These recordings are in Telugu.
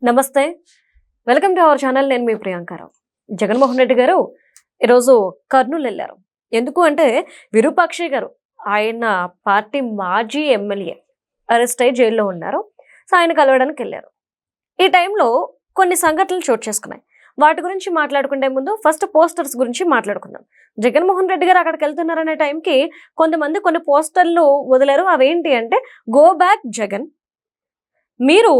నమస్తే. Welcome to our channel. నేను మీ ప్రియాంకారావు. జగన్మోహన్ రెడ్డి గారు ఈరోజు కర్నూలు వెళ్ళారు. ఎందుకు అంటే విరూపాక్షి గారు ఆయన పార్టీ మాజీ ఎమ్మెల్యే అరెస్ట్ అయ్యి జైల్లో ఉన్నారు. సో ఆయన కలవడానికి వెళ్ళారు. ఈ టైంలో కొన్ని సంఘటనలు చోటు చేసుకున్నాయి. వాటి గురించి మాట్లాడుకునే ముందు ఫస్ట్ పోస్టర్స్ గురించి మాట్లాడుకుందాం. జగన్మోహన్ రెడ్డి గారు అక్కడికి వెళ్తున్నారనే టైంకి కొంతమంది కొన్ని పోస్టర్లు వదిలేరు. అవేంటి అంటే గో బ్యాక్ జగన్, మీరు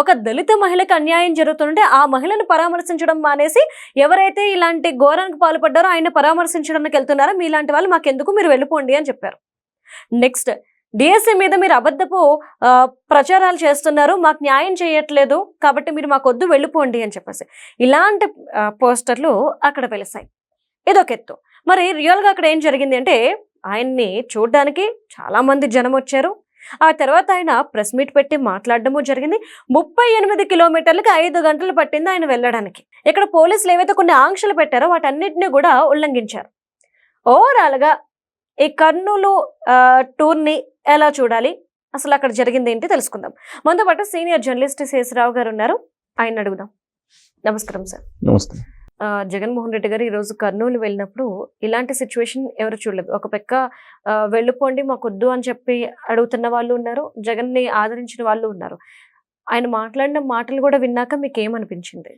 ఒక దళిత మహిళకు అన్యాయం జరుగుతుంటే ఆ మహిళను పరామర్శించడం మానేసి ఎవరైతే ఇలాంటి ఘోరానికి పాల్పడ్డారో ఆయన పరామర్శించడానికి వెళ్తున్నారో మీలాంటి వాళ్ళు మాకెందుకు, మీరు వెళ్ళిపోండి అని చెప్పారు. నెక్స్ట్, డిఎస్సీ మీద మీరు అబద్ధపు ప్రచారాలు చేస్తున్నారు, మాకు న్యాయం చేయట్లేదు కాబట్టి మీరు మాకు వద్దు, వెళ్ళిపోండి అని చెప్పేసి ఇలాంటి పోస్టర్లు అక్కడ వెలిసాయి. ఇదొక ఎత్తు. మరి రియల్గా అక్కడ ఏం జరిగింది అంటే ఆయన్ని చూడడానికి చాలా మంది జనం వచ్చారు. ఆ తర్వాత ఆయన ప్రెస్ మీట్ పెట్టి మాట్లాడడము జరిగింది. 38 కిలోమీటర్లకి 5 గంటలు పట్టింది ఆయన వెళ్ళడానికి. ఇక్కడ పోలీసులు ఏవైతే కొన్ని ఆంక్షలు పెట్టారో వాటన్నిటిని కూడా ఉల్లంఘించారు. ఓవరాల్గా ఈ కర్నూలు టూర్ని ఎలా చూడాలి, అసలు అక్కడ జరిగింది ఏంటి తెలుసుకుందాం. మనతో పాటు సీనియర్ జర్నలిస్ట్ శేషరావు గారు ఉన్నారు, ఆయన అడుగుదాం. నమస్కారం సార్. నమస్తే. జగన్మోహన్ రెడ్డి గారు ఈరోజు కర్నూలు వెళ్ళినప్పుడు ఇలాంటి సిచ్యువేషన్ ఎవరు చూడలేదు. ఒక పక్క వెళ్ళిపోండి మాకొద్దు అని చెప్పి అడుగుతున్న వాళ్ళు ఉన్నారు, జగన్ని ఆదరించిన వాళ్ళు ఉన్నారు. ఆయన మాట్లాడిన మాటలు కూడా విన్నాక మీకు ఏమనిపించింది?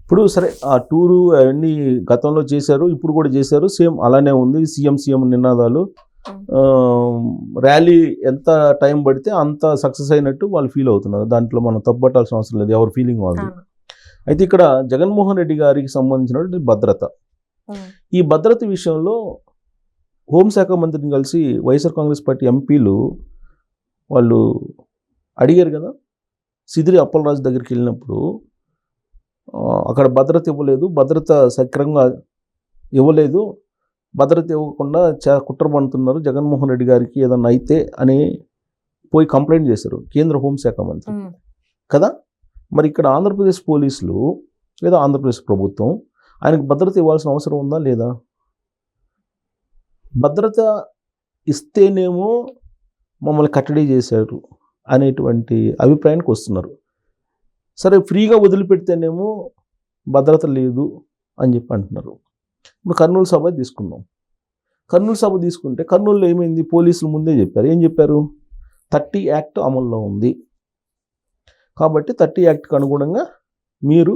ఇప్పుడు సరే, ఆ టూరు అవన్నీ గతంలో చేశారు, ఇప్పుడు కూడా చేశారు, సేమ్ అలానే ఉంది. సీఎం నినాదాలు, ర్యాలీ ఎంత టైం పడితే అంత సక్సెస్ అయినట్టు వాళ్ళు ఫీల్ అవుతున్నారు. దాంట్లో మనం తప్పుపట్టాల్సిన అవసరం లేదు, ఎవరి ఫీలింగ్ వాళ్ళు. అయితే ఇక్కడ జగన్మోహన్ రెడ్డి గారికి సంబంధించినటువంటి భద్రత, ఈ భద్రత విషయంలో హోంశాఖ మంత్రిని కలిసి వైఎస్ఆర్ కాంగ్రెస్ పార్టీ ఎంపీలు వాళ్ళు అడిగారు కదా. సిదిరి అప్పలరాజు దగ్గరికి వెళ్ళినప్పుడు అక్కడ భద్రత ఇవ్వలేదు, భద్రత సక్రమంగా ఇవ్వలేదు, భద్రత ఇవ్వకుండా కుట్ర పడుతున్నారు జగన్మోహన్ రెడ్డి గారికి ఏదన్నా అయితే అని పోయి కంప్లైంట్ చేశారు కేంద్ర హోంశాఖ మంత్రి కదా. మరి ఇక్కడ ఆంధ్రప్రదేశ్ పోలీసులు లేదా ఆంధ్రప్రదేశ్ ప్రభుత్వం ఆయనకు భద్రత ఇవ్వాల్సిన అవసరం ఉందా లేదా? భద్రత ఇస్తేనేమో మమ్మల్ని కట్టడి చేశారు అనేటువంటి అభిప్రాయానికి వస్తున్నారు. సరే, ఫ్రీగా వదిలిపెడితేనేమో భద్రత లేదు అని చెప్పి అంటున్నారు. ఇప్పుడు కర్నూలు సభ తీసుకున్నాం. కర్నూలు సభ తీసుకుంటే కర్నూలులో ఏమైంది? పోలీసులు ముందే చెప్పారు. ఏం చెప్పారు? 30 యాక్ట్ అమల్లో ఉంది కాబట్టి 30 యాక్ట్కి అనుగుణంగా మీరు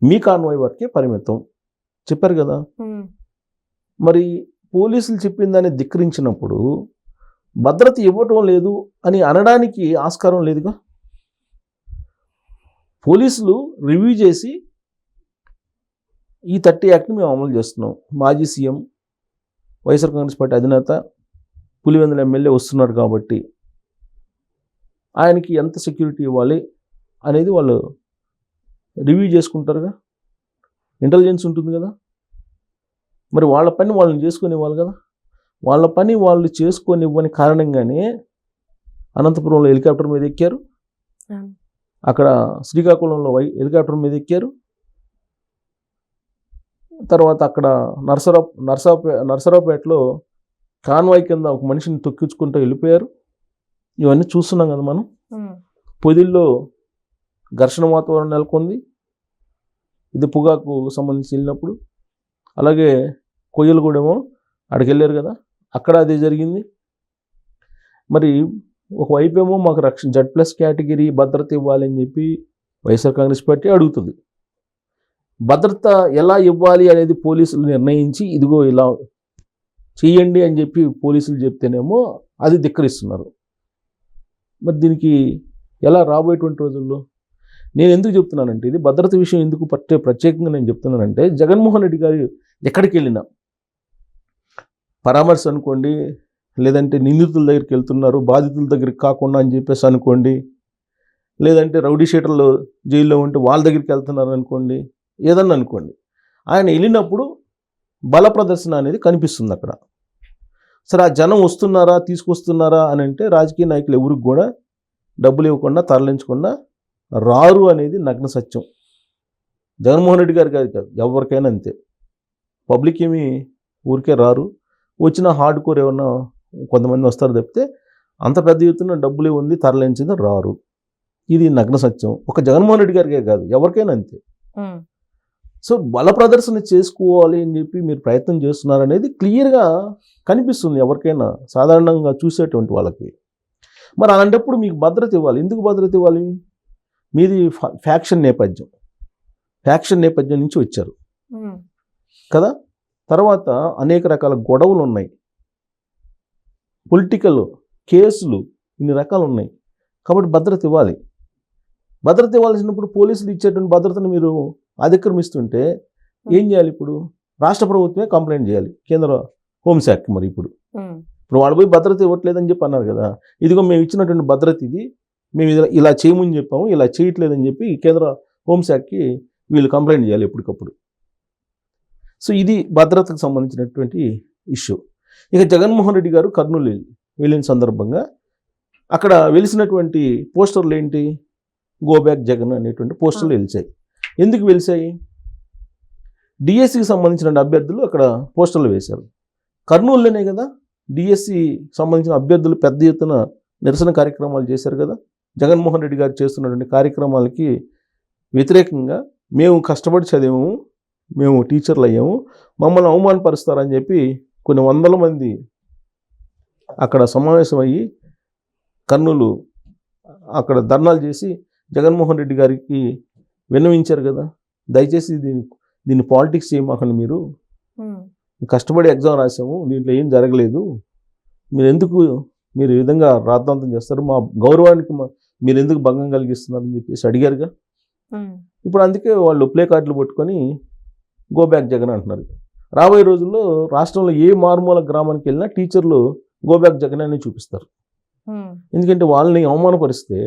మీ కాన్వాయ్ వరకే పరిమితం చెప్పారు కదా. మరి పోలీసులు చెప్పిన దాన్ని ధిక్కరించినప్పుడు భద్రత ఇవ్వటం లేదు అని అనడానికి ఆస్కారం లేదుగా. పోలీసులు రివ్యూ చేసి ఈ 30 యాక్ట్ని మేము అమలు చేస్తున్నాం, మాజీ సీఎం వైఎస్ఆర్ కాంగ్రెస్ పార్టీ అధినేత పులివెందుల ఎమ్మెల్యే వస్తున్నారు కాబట్టి ఆయనకి ఎంత సెక్యూరిటీ ఇవ్వాలి అనేది వాళ్ళు రివ్యూ చేసుకుంటారుగా. ఇంటెలిజెన్స్ ఉంటుంది కదా. మరి వాళ్ళ పని వాళ్ళని చేసుకొని ఇవ్వాలి కదా. వాళ్ళ పని వాళ్ళు చేసుకొని ఇవ్వని కారణంగానే అనంతపురంలో హెలికాప్టర్ మీద ఎక్కారు, అక్కడ శ్రీకాకుళంలో హెలికాప్టర్ మీద ఎక్కారు, తర్వాత అక్కడ నర్సరావుపేటలో కాన్వాయ్ కింద ఒక మనిషిని తొక్కించుకుంటూ వెళ్ళిపోయారు. ఇవన్నీ చూస్తున్నాం కదా మనం. పొదిల్లో ఘర్షణ వాతావరణం నెలకొంది, ఇది పొగాకు సంబంధించి వెళ్ళినప్పుడు. అలాగే కొయ్యలగూడేమో అక్కడికి వెళ్ళారు కదా, అక్కడ అదే జరిగింది. మరి ఒకవైపు ఏమో మాకు Z+ కేటగిరీ భద్రత ఇవ్వాలని చెప్పి వైఎస్ఆర్ కాంగ్రెస్ పార్టీ అడుగుతుంది. భద్రత ఎలా ఇవ్వాలి అనేది పోలీసులు నిర్ణయించి ఇదిగో ఇలా చెయ్యండి అని చెప్పి పోలీసులు చెప్తేనేమో అది ధిక్కరిస్తున్నారు. మరి దీనికి ఎలా రాబోయేటువంటి రోజుల్లో నేను ఎందుకు చెప్తున్నానంటే, ఇది భద్రత విషయం ఎందుకు ప్రత్యేకంగా నేను చెప్తున్నానంటే, జగన్మోహన్ రెడ్డి గారు ఎక్కడికి వెళ్ళినా పరామర్శ అనుకోండి, లేదంటే నిందితుల దగ్గరికి వెళ్తున్నారు బాధితుల దగ్గరికి కాకుండా అని చెప్పేసి అనుకోండి, లేదంటే రౌడీ షీటర్లు జైల్లో ఉంటే వాళ్ళ దగ్గరికి వెళ్తున్నారు అనుకోండి, ఏదన్నా అనుకోండి, ఆయన వెళ్ళినప్పుడు బల ప్రదర్శన అనేది కనిపిస్తుంది అక్కడ. సరే, ఆ జనం వస్తున్నారా తీసుకొస్తున్నారా అని అంటే రాజకీయ నాయకులు ఎవరికి కూడా డబ్బులు ఇవ్వకుండా తరలించకుండా రారు అనేది నగ్న సత్యం. జగన్మోహన్ రెడ్డి గారు కాదు, ఎవరికైనా అంతే. పబ్లిక్ ఏమి ఊరికే రారు, వచ్చిన హార్డ్ కోర్ ఏమన్నా కొంతమంది వస్తారు తప్పితే అంత పెద్ద ఎత్తున డబ్బులు ఉంది తరలించింది రారు. ఇది నగ్న సత్యం. ఒక జగన్మోహన్ రెడ్డి గారికే కాదు, ఎవరికైనా అంతే. ఉమ్, సో బల ప్రదర్శన చేసుకోవాలి అని చెప్పి మీరు ప్రయత్నం చేస్తున్నారు అనేది క్లియర్గా కనిపిస్తుంది ఎవరికైనా, సాధారణంగా చూసేటువంటి వాళ్ళకి. మరి అలాంటప్పుడు మీకు భద్రత ఇవ్వాలి. ఎందుకు భద్రత ఇవ్వాలి? మీది ఫ్యాక్షన్ నేపథ్యం నుంచి వచ్చారు ఉమ్, కదా. తర్వాత అనేక రకాల గొడవలు ఉన్నాయి, పొలిటికల్ కేసులు, ఇన్ని రకాలు ఉన్నాయి. కాబట్టి భద్రత ఇవ్వాలి. భద్రత ఇవ్వాల్సినప్పుడు పోలీసులు ఇచ్చేటువంటి భద్రతను మీరు అతిక్రమిస్తుంటే ఏం చేయాలి? ఇప్పుడు రాష్ట్ర ప్రభుత్వమే కంప్లైంట్ చేయాలి కేంద్ర హోంశాఖ. మరి ఇప్పుడు ఉమ్, వాళ్ళు పోయి భద్రత ఇవ్వట్లేదని చెప్పి అన్నారు కదా. ఇదిగో మేము ఇచ్చినటువంటి భద్రత ఇది, మేము ఇలా చేయమని చెప్పాము, ఇలా చేయట్లేదని చెప్పి కేంద్ర హోంశాఖకి వీళ్ళు కంప్లైంట్ చేయాలి ఎప్పటికప్పుడు. సో ఇది భద్రతకు సంబంధించినటువంటి ఇష్యూ. ఇక జగన్మోహన్ రెడ్డి గారు కర్నూలు వెళ్ళిన సందర్భంగా అక్కడ వెలిసినటువంటి పోస్టర్లు ఏంటి? గో బ్యాక్ జగన్ అనేటువంటి పోస్టర్లు వెలిసాయి. ఎందుకు వెలిసాయి? డిఎస్సికి సంబంధించిన అభ్యర్థులు అక్కడ పోస్టర్లు వేశారు. కర్నూలులోనే కదా డిఎస్సి సంబంధించిన అభ్యర్థులు పెద్ద ఎత్తున నిరసన కార్యక్రమాలు చేశారు కదా. జగన్మోహన్ రెడ్డి గారు చేస్తున్నటువంటి కార్యక్రమాలకి వ్యతిరేకంగా మేము కష్టపడి చదివాము, మేము టీచర్లు అయ్యాము, మమ్మల్ని అవమానపరుస్తారని చెప్పి కొన్ని వందల మంది అక్కడ సమావేశం అయ్యి కర్నూలు అక్కడ ధర్నాలు చేసి జగన్మోహన్ రెడ్డి గారికి విన్నవించారు కదా. దయచేసి దీన్ని పాలిటిక్స్ చేయమాకండి, కష్టపడి ఎగ్జామ్ రాసాము, దీంట్లో ఏం జరగలేదు, మీరు ఈ విధంగా రాద్ధాంతం చేస్తారు, మా గౌరవానికి మీరు ఎందుకు భంగం కలిగిస్తున్నారని చెప్పేసి అడిగారుగా. ఇప్పుడు అందుకే వాళ్ళు ప్లే కార్డులు పట్టుకొని గో బ్యాక్ జగన్ అంటున్నారు. రాబోయే రోజుల్లో రాష్ట్రంలో ఏ మారుమూల గ్రామానికి వెళ్ళినా టీచర్లు గో బ్యాక్ జగన్ అని చూపిస్తారు. ఎందుకంటే వాళ్ళని అవమానపరిస్తే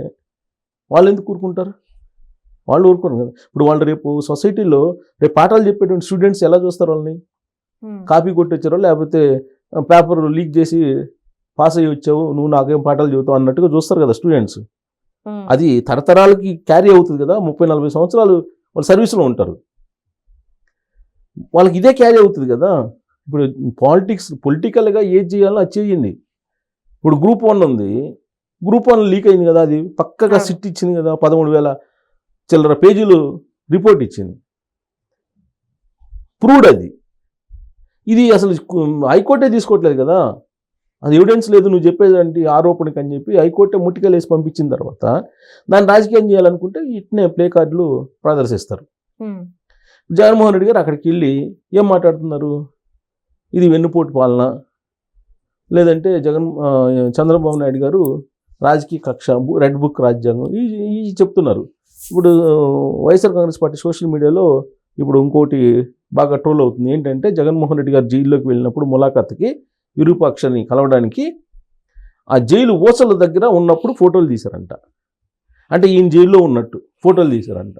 వాళ్ళు ఎందుకు ఊరుకుంటారు? వాళ్ళు ఊరుకోరు కదా. ఇప్పుడు వాళ్ళు రేపు సొసైటీలో రేపు పాఠాలు చెప్పేటువంటి స్టూడెంట్స్ ఎలా చూస్తారు? వాళ్ళని కాపీ కొట్టి వచ్చారో, లేకపోతే పేపర్ లీక్ చేసి పాస్ అయ్యి వచ్చావు, నువ్వు నాకేం పాఠాలు చెబుతావు అన్నట్టుగా చూస్తారు కదా స్టూడెంట్స్. అది తరతరాలకి క్యారీ అవుతుంది కదా. 30-40 సంవత్సరాలు వాళ్ళు సర్వీస్లో ఉంటారు, వాళ్ళకి ఇదే క్యారీ అవుతుంది కదా. ఇప్పుడు పొలిటికల్గా ఏది చేయాలో అది చేయండి. ఇప్పుడు గ్రూప్ 1 ఉంది, గ్రూప్ 1 లీక్ అయింది కదా, అది పక్కగా సిట్ ఇచ్చింది కదా, 13,000 చిల్లర పేజీలు రిపోర్ట్ ఇచ్చింది, ప్రూవ్డ్ అది. ఇది అసలు హైకోర్టే తీసుకోవట్లేదు కదా, అది ఎవిడెన్స్ లేదు నువ్వు చెప్పేదంటే ఆరోపణకి అని చెప్పి హైకోర్టే ముట్టికలు వేసి పంపించిన తర్వాత దాన్ని రాజకీయం చేయాలనుకుంటే ఇట్నే ప్లే కార్డులు ప్రదర్శిస్తారు. జగన్మోహన్ రెడ్డి గారు అక్కడికి వెళ్ళి ఏం మాట్లాడుతున్నారు? ఇది వెన్నుపోటు పాలన, లేదంటే చంద్రబాబు నాయుడు గారు రాజకీయ కక్ష, రెడ్ బుక్ రాజ్యాంగం ఈ చెప్తున్నారు. ఇప్పుడు వైఎస్ఆర్ కాంగ్రెస్ పార్టీ సోషల్ మీడియాలో ఇప్పుడు ఇంకోటి బాగా ట్రోల్ అవుతుంది. ఏంటంటే జగన్మోహన్ రెడ్డి గారు జైల్లోకి వెళ్ళినప్పుడు ములాఖాత్కి విరూపాక్షని కలవడానికి ఆ జైలు ఊసల దగ్గర ఉన్నప్పుడు ఫోటోలు తీశారంట. అంటే ఈయన జైల్లో ఉన్నట్టు ఫోటోలు తీశారంట.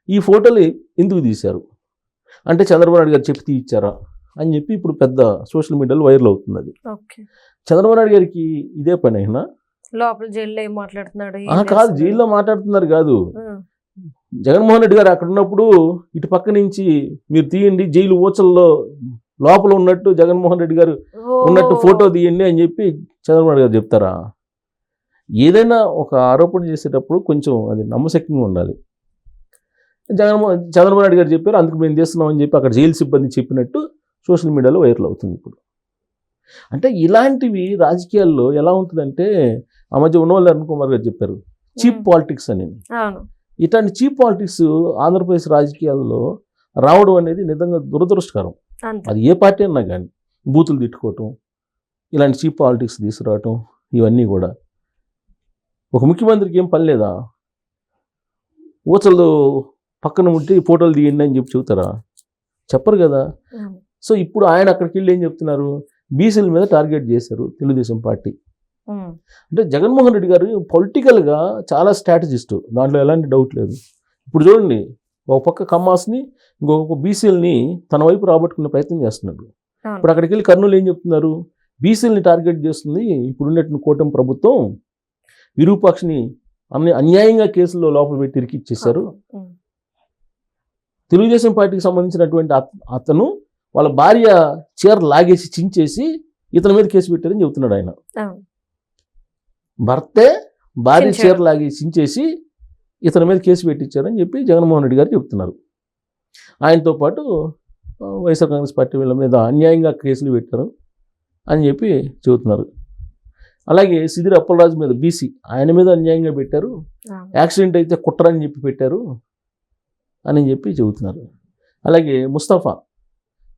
ఈ ఫోటోలు ఎందుకు తీశారు అంటే చంద్రబాబు నాయుడు గారు చెప్పి తీయించారా అని చెప్పి ఇప్పుడు పెద్ద సోషల్ మీడియాలో వైరల్ అవుతుంది. అది చంద్రబాబు నాయుడు గారికి ఇదే పని అయినా లోపల జైల్లో ఏం మాట్లాడుతున్నాడు? కాదు, జైల్లో మాట్లాడుతున్నారు కాదు. జగన్మోహన్ రెడ్డి గారు అక్కడ ఉన్నప్పుడు ఇటు పక్క నుంచి మీరు తీయండి, జైలు ఊచల్లో లోపల ఉన్నట్టు జగన్మోహన్ రెడ్డి గారు ఉన్నట్టు ఫోటో తీయండి అని చెప్పి చంద్రబాబు నాయుడు గారు చెప్తారా? ఏదైనా ఒక ఆరోపణ చేసేటప్పుడు కొంచెం అది నమ్మశక్యంగా ఉండాలి. చంద్రబాబు నాయుడు గారు చెప్పారు, అందుకు మేము చేస్తున్నాం అని చెప్పి అక్కడ జైలు సిబ్బంది చెప్పినట్టు సోషల్ మీడియాలో వైరల్ అవుతుంది ఇప్పుడు. అంటే ఇలాంటివి రాజకీయాల్లో ఎలా ఉంటుందంటే, ఆ మధ్య ఉన్నవాళ్ళు అరుణ్ కుమార్ గారు చెప్పారు చీప్ పాలిటిక్స్ అని. ఇట్లాంటి చీప్ పాలిటిక్స్ ఆంధ్రప్రదేశ్ రాజకీయాల్లో రావడం అనేది నిజంగా దురదృష్టకరం. అది ఏ పార్టీ అన్నా కానీ బూతులు తిట్టుకోవటం, ఇలాంటి చీప్ పాలిటిక్స్ తీసుకురావటం, ఇవన్నీ కూడా ఒక ముఖ్యమంత్రికి ఏం పని లేదా? ఊచలు పక్కన ఉంటే ఫోటోలు తీయండి అని చెప్పి చెబుతారా? చెప్పరు కదా. సో ఇప్పుడు ఆయన అక్కడికి వెళ్ళి ఏం చెప్తున్నారు? బీసీల మీద టార్గెట్ చేశారు తెలుగుదేశం పార్టీ. అంటే జగన్మోహన్ రెడ్డి గారు పొలిటికల్గా చాలా స్ట్రాటజిస్ట్, దాంట్లో ఎలాంటి డౌట్ లేదు. ఇప్పుడు చూడండి, ఒక పక్క కమ్మాస్ని, ఇంకొక బీసీలని తన వైపు రాబట్టుకునే ప్రయత్నం చేస్తున్నాడు. ఇప్పుడు అక్కడికి వెళ్ళి కర్నూలు ఏం చెప్తున్నారు? బీసీలని టార్గెట్ చేస్తుంది ఇప్పుడు ఉన్నట్టు కూటమి ప్రభుత్వం, విరూపాక్షని అన్యాయంగా కేసుల్లో లోపల పెట్టి ఇరికిచ్చేశారు. తెలుగుదేశం పార్టీకి సంబంధించినటువంటి అతను వాళ్ళ భార్య చీర లాగేసి చించేసి ఇతని మీద కేసు పెట్టారని చెబుతున్నాడు ఆయన. భర్తే భారీ చించాడు. చీర లాగి చించేసి ఇతని మీద కేసు పెట్టించారని చెప్పి జగన్మోహన్ రెడ్డి గారు చెప్తున్నారు. ఆయనతో పాటు వైఎస్ఆర్ కాంగ్రెస్ పార్టీ వీళ్ళ మీద అన్యాయంగా కేసులు పెట్టారు అని చెప్పి చెబుతున్నారు. అలాగే సిదిరి అప్పలరాజు మీద బీసీ ఆయన మీద అన్యాయంగా పెట్టారు, యాక్సిడెంట్ అయితే కుట్ర అని చెప్పి పెట్టారు అని చెప్పి చెబుతున్నారు. అలాగే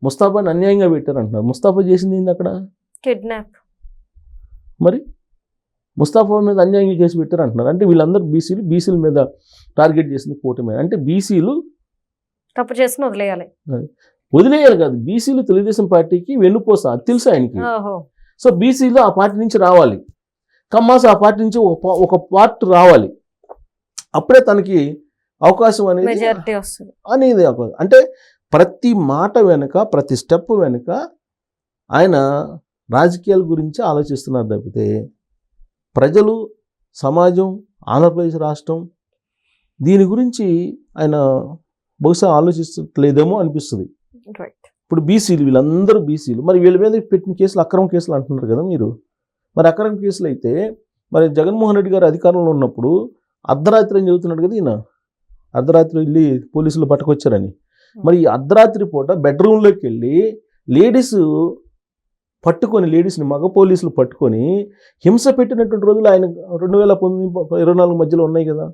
ముస్తాఫాని అన్యాయంగా పెట్టారు అంటున్నారు. ముస్తాఫా చేసింది ఏంది అక్కడ? కిడ్నాప్. మరి ముస్తాఫా మీద అన్యాయంగా కేసు పెట్టారు అంటున్నారు. అంటే వీళ్ళందరూ బీసీల మీద టార్గెట్ చేసింది కూటమి. అంటే బీసీలు తప్పు చేసుకుని వదిలేయాలి. వదిలేయాలి కాదు, బీసీలు తెలుగుదేశం పార్టీకి వెన్నుపోస, అది తెలుసు ఆయనకి. సో బీసీలు ఆ పార్టీ నుంచి రావాలి, కమ్మాస్ ఆ పార్టీ నుంచి ఒక పార్ట్ రావాలి, అప్పుడే తనకి అవకాశం అనేది మెజారిటీ వస్తుంది అనేది. అంటే ప్రతి మాట వెనుక, ప్రతి స్టెప్ వెనుక ఆయన రాజకీయాల గురించి ఆలోచిస్తున్నారు తప్పితే ప్రజలు, సమాజం, ఆంధ్రప్రదేశ్ రాష్ట్రం దీని గురించి ఆయన బహుశా ఆలోచించట్లేదేమో అనిపిస్తుంది. ఇప్పుడు బీసీలు, వీళ్ళందరూ బీసీలు, మరి వీళ్ళ మీద పెట్టిన కేసులు అక్రమ కేసులు అంటున్నారు కదా మీరు. మరి అక్రమ కేసులు అయితే మరి జగన్మోహన్ రెడ్డి గారు అధికారంలో ఉన్నప్పుడు అర్ధరాత్రి అని చెబుతున్నాడు కదా ఈయన, అర్ధరాత్రి వెళ్ళి పోలీసులు పట్టుకొచ్చారని. మరి ఈ అర్ధరాత్రి పూట బెడ్రూమ్లోకి వెళ్ళి లేడీస్ని మగ పోలీసులు పట్టుకొని హింస పెట్టినటువంటి రోజులు ఆయన 2019-24 మధ్యలో ఉన్నాయి కదా.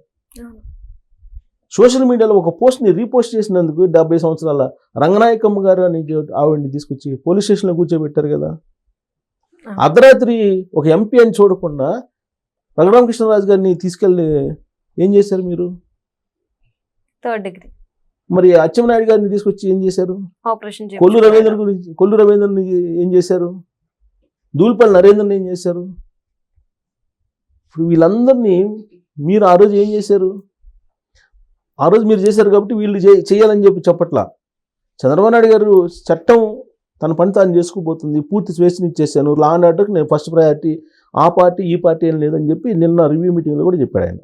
సోషల్ మీడియాలో ఒక పోస్ట్ని రీపోస్ట్ చేసినందుకు 70 సంవత్సరాల రంగనాయకమ్మ గారు అని ఆవిడ్ని తీసుకొచ్చి పోలీస్ స్టేషన్లో కూర్చోబెట్టారు కదా. అర్ధరాత్రి ఒక ఎంపీ అని చూడకుండా రఘురామకృష్ణరాజు గారిని తీసుకెళ్ళి ఏం చేశారు మీరు? 3rd degree. మరి అచ్చెన్నాయుడు గారిని తీసుకొచ్చి ఏం చేశారు? ఆపరేషన్ కొల్లు రవీంద్రని ఏం చేశారు? దూల్పల్లి నరేంద్రని ఏం చేశారు? ఇప్పుడు వీళ్ళందరినీ మీరు ఆ రోజు ఏం చేశారు? ఆ రోజు మీరు చేశారు కాబట్టి వీళ్ళు చేయాలని చెప్పి చెప్పట్లా. చంద్రబాబు నాయుడు గారు చట్టం తన పని తాను చేసుకోబోతుంది, పూర్తి స్వేచ్ఛని ఇచ్చేసాను, లా అండ్ ఆర్డర్కి నేను ఫస్ట్ ప్రయారిటీ, ఆ పార్టీ ఈ పార్టీ ఏం లేదని చెప్పి నిన్న రివ్యూ మీటింగ్లో కూడా చెప్పాడు ఆయన.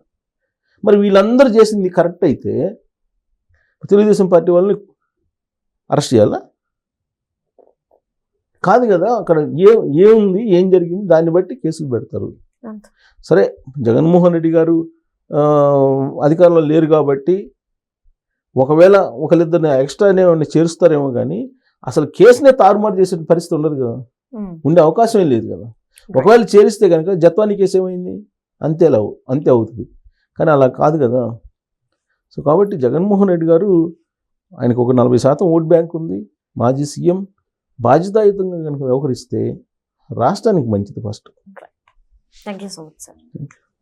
మరి వీళ్ళందరూ చేసింది కరెక్ట్ అయితే తెలుగుదేశం పార్టీ వాళ్ళని అరెస్ట్ చేయాలా? కాదు కదా. అక్కడ ఏముంది, ఏం జరిగింది, దాన్ని బట్టి కేసులు పెడతారు. సరే, జగన్మోహన్ రెడ్డి గారు అధికారంలో లేరు కాబట్టి ఒకవేళ ఒకరిద్దరిని ఎక్స్ట్రానే చేరుస్తారేమో కానీ అసలు కేసునే తారుమారు చేసే పరిస్థితి ఉండదు కదా, ఉండే అవకాశం లేదు కదా. ఒకవేళ చేరిస్తే కనుక జత్వాని కేసు ఏమైంది, అంతే అవుతుంది. కానీ అలా కాదు కదా. సో కాబట్టి జగన్మోహన్ రెడ్డి గారు, ఆయనకు ఒక 40% ఓట్ బ్యాంక్ ఉంది, మాజీ సీఎం, బాధ్యతాయుతంగా కనుక వ్యవహరిస్తే రాష్ట్రానికి మంచిది first. Thank you so much sir.